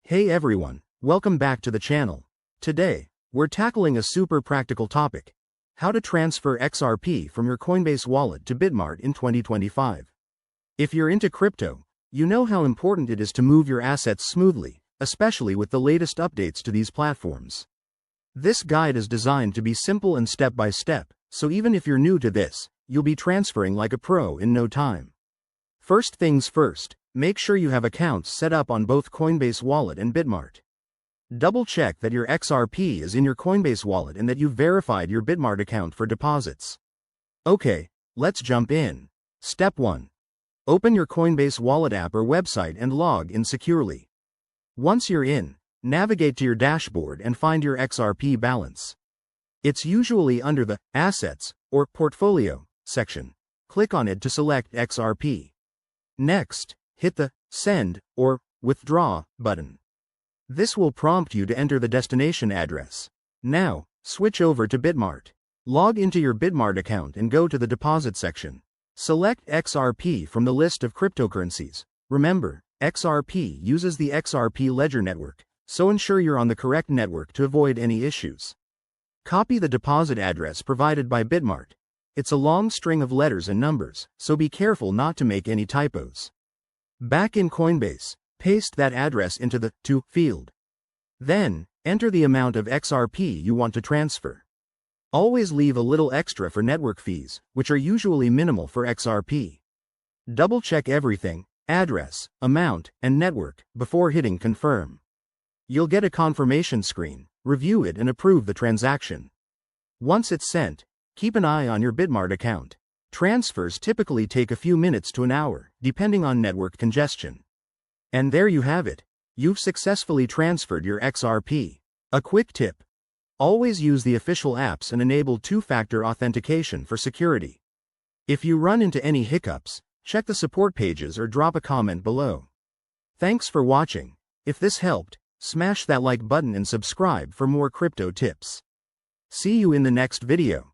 Hey everyone, welcome back to the channel. Today, we're tackling a super practical topic: how to transfer XRP from your Coinbase wallet to Bitmart in 2025. If you're into crypto, you know how important it is to move your assets smoothly, especially with the latest updates to these platforms. This guide is designed to be simple and step by step, so even if you're new to this, you'll be transferring like a pro in no time. First things first, make sure you have accounts set up on both Coinbase Wallet and Bitmart. Double check that your XRP is in your Coinbase wallet and that you've verified your Bitmart account for deposits. Okay, let's jump in. Step 1. Open your Coinbase Wallet app or website and log in securely. Once you're in, navigate to your dashboard and find your XRP balance. It's usually under the Assets or Portfolio section. Click on it to select XRP. Next, hit the Send or Withdraw button. This will prompt you to enter the destination address. Now, switch over to Bitmart. Log into your Bitmart account and go to the Deposit section. Select XRP from the list of cryptocurrencies. Remember, XRP uses the XRP Ledger network, so ensure you're on the correct network to avoid any issues. Copy the deposit address provided by Bitmart. It's a long string of letters and numbers, so be careful not to make any typos. Back in Coinbase, paste that address into the To field. Then, enter the amount of XRP you want to transfer. Always leave a little extra for network fees, which are usually minimal for XRP. Double check everything: address, amount, and network, before hitting confirm. You'll get a confirmation screen. Review it and approve the transaction. Once it's sent, keep an eye on your Bitmart account. Transfers typically take a few minutes to an hour, depending on network congestion. And there you have it. You've successfully transferred your XRP. A quick tip: always use the official apps and enable two-factor authentication for security. If you run into any hiccups, check the support pages or drop a comment below. Thanks for watching. If this helped, smash that like button and subscribe for more crypto tips. See you in the next video.